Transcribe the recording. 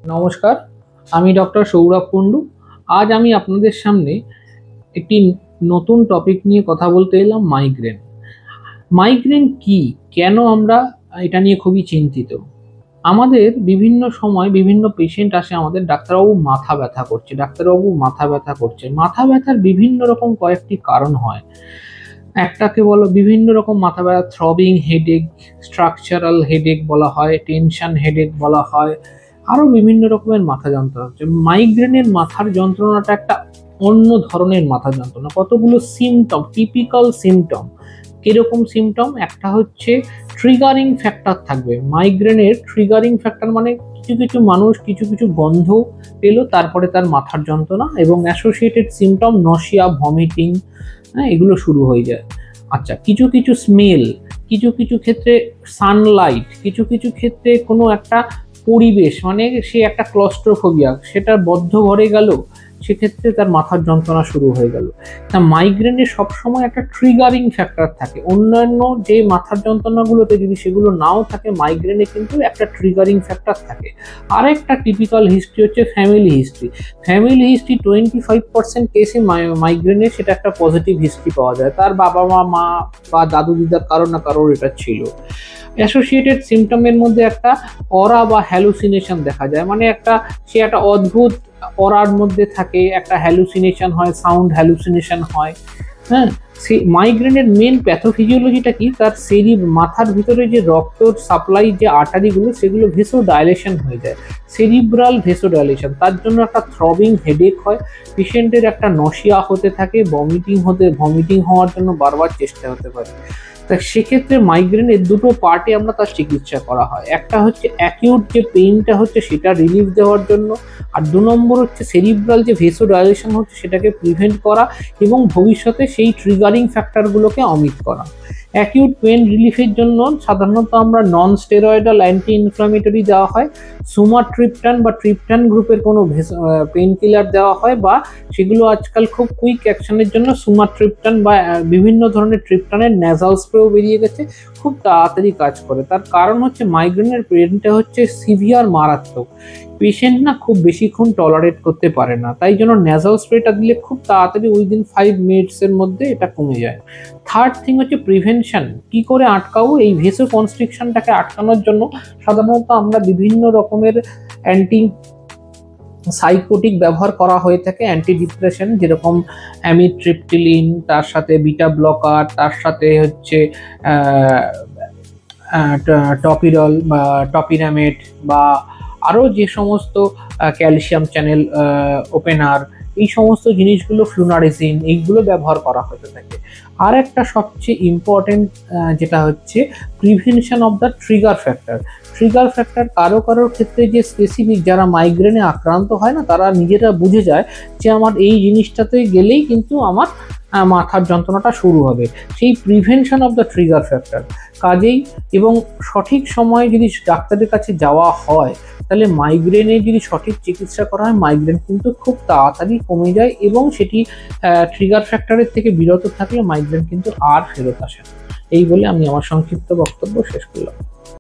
নমস্কার, আমি ডক্টর সৌরভ কুণ্ডু। আজ আমি আপনাদের সামনে একটি নতুন টপিক নিয়ে কথা বলতে এলাম, মাইগ্রেন। মাইগ্রেন কি, কেন আমরা এটা নিয়ে খুবই চিন্তিত। আমাদের বিভিন্ন সময় বিভিন্ন পেশেন্ট আসে আমাদের, ডাক্তারবাবু মাথা ব্যথা করছে, ডাক্তারবাবু মাথা ব্যথা করছে। মাথা ব্যথার বিভিন্ন রকম কয়েকটি কারণ হয়। একটাকে বলো বিভিন্ন রকম মাথা ব্যথা, থ্রবিং হেডেক, স্ট্রাকচারাল হেডেক বলা হয়, টেনশন হেডেক বলা হয়, আরো বিভিন্ন রকমের মাথা যন্ত্রণা হচ্ছে। মাইগ্রেনের মাথার যন্ত্রণাটা একটা অন্য ধরনের মাথা যন্ত্রণা। কতগুলো সিমটম, টিপিক্যাল সিমটম। কিরকম সিমটম? একটা হচ্ছে ট্রিগারিং ফ্যাক্টর থাকবে। মাইগ্রেনের ট্রিগারিং ফ্যাক্টর মানে কিছু কিছু মানুষ কিছু কিছু গন্ধ পেলো, তারপরে তার মাথার যন্ত্রণা, এবং অ্যাসোসিয়েটেড সিমটম নশিয়া, ভমিটিং, হ্যাঁ, এগুলো শুরু হয়ে যায়। আচ্ছা, কিছু কিছু স্মেল, কিছু কিছু ক্ষেত্রে সানলাইট, কিছু কিছু ক্ষেত্রে কোনো একটা পরিবেশ, মানে সে একটা ক্লস্ট্রোফোবিয়া, সেটা বদ্ধ ঘরে গেল, সেক্ষেত্রে তার মাথার যন্ত্রণা শুরু হয়ে গেল। তা মাইগ্রেনের সবসময় একটা ট্রিগারিং ফ্যাক্টর থাকে। অন্যান্য যে মাথার যন্ত্রণাগুলোতে যদি সেগুলো নাও থাকে, মাইগ্রেনে কিন্তু একটা ট্রিগারিং ফ্যাক্টর থাকে। আরেকটা টিপিক্যাল হিস্ট্রি হচ্ছে ফ্যামিলি হিস্ট্রি। ফ্যামিলি হিস্ট্রি 25% কেসে মাইগ্রেনে সেটা একটা পজিটিভ হিস্ট্রি পাওয়া যায়। তার বাবা মা বা দাদু দিদার কারোর না কারোর এটা ছিল। অ্যাসোসিয়েটেড সিমটমের মধ্যে একটা অরা বা হ্যালুসিনেশন দেখা যায়, মানে সে একটা অদ্ভুত অরার মধ্যে থাকে, একটা হ্যালুসিনেশন হয়, সাউন্ড হ্যালুসিনেশন হয়। হ্যাঁ, মাইগ্রেনের মেন প্যাথোফিজিওলজিটা কি? তার মাথার ভিতরে যে রক্ত সাপ্লাই, যে আর্টারিগুলো, সেগুলো ভেসো ডাইলেশন হয়ে যায়, সেরিব্রাল ভেসো ডাইলেশন। তার জন্য একটা থ্রবিং হেডেক হয়, পেশেন্টের একটা নশিয়া হতে থাকে, ভমিটিং হওয়ার জন্য বারবার চেষ্টা হতে পারে। তা সেক্ষেত্রে মাইগ্রেনের দুটো পার্টে আমরা তার চিকিৎসা করা হয়। একটা হচ্ছে অ্যাকিউট যে পেইনটা হচ্ছে সেটা রিলিফ দেওয়ার জন্য, আর 2 নম্বর হচ্ছে সেরিব্রাল যে ভেসোডাইলেশন হচ্ছে সেটাকে প্রিভেন্ট করা এবং ভবিষ্যতে সেই ট্রিগারিং ফ্যাক্টরগুলোকে অমিট করা। অ্যাকিউট পেন রিলিফের জন্য সাধারণত আমরা নন স্টেরয়েডাল অ্যান্টি ইনফ্লামেটরি দেওয়া হয়, সুমাট্রিপটান বা ট্রিপটান গ্রুপের কোনো পেন কিলার দেওয়া হয়, বা সেগুলো আজকাল খুব কুইক অ্যাকশনের জন্য সুমাট্রিপটান বা বিভিন্ন ধরনের ট্রিপটানের ন্যাজাল স্প্রেও বেরিয়ে গেছে, খুব তাড়াতাড়ি কাজ করে। তার কারণ হচ্ছে মাইগ্রেনের পেনটা হচ্ছে সিভিয়ার, মারাত্মক। পেশেন্ট না খুব বেশিক্ষণ টলারেট করতে পারে না, তাই জন্য ন্যাজাল স্প্রেটা দিলে খুব তাড়াতাড়ি উইদিন 5 মিনিটসের মধ্যে এটা কমে যায়। থার্ড থিং হচ্ছে প্রিভেনশন। কি করে আটকাবো এই ভেসো কনস্ট্রিকশনটাকে? আটকানোর জন্য সাধারণত আমরা বিভিন্ন রকমের অ্যান্টি সাইকোটিক ব্যবহার করা হয়ে থাকে, অ্যান্টি ডিপ্রেশন, যেরকম অ্যামিট্রিপটিলিন, তার সাথে বিটা ব্লকার, তার সাথে হচ্ছে টপিরল বা টপিরামেট, বা আরও যে সমস্ত ক্যালসিয়াম চ্যানেল ওপেনার, এই সমস্ত জিনিসগুলো, ফ্লুনারিজিন, এইগুলো ব্যবহার করা হতে থাকে। আর একটা সবচেয়ে ইম্পর্টেন্ট যেটা হচ্ছে prevention of the trigger factor. Trigger factor কারোর ক্ষেত্রে যে স্পেসিফিক, যারা মাইগ্রেনে আক্রান্ত হয় না, তারা নিজেরা বুঝে যায় যে আমার এই জিনিসটাতে গেলেই কিন্তু আমার মাথার যন্ত্রণাটা শুরু হবে। সেই prevention of the trigger factor কাজেই, এবং সঠিক সময়ে যদি ডাক্তারের কাছে যাওয়া হয়, তাহলে মাইগ্রেনে যদি সঠিক চিকিৎসা করা হয়, মাইগ্রেন কিন্তু খুব তাড়াতাড়ি কমে যায়, এবং সেটি ট্রিগার ফ্যাক্টরের থেকে বিরত থাকলে মাইগ্রেন কিন্তু আর ফেরত আসে না। এই বলে আমি আমার সংক্ষিপ্ত বক্তব্য শেষ করলাম।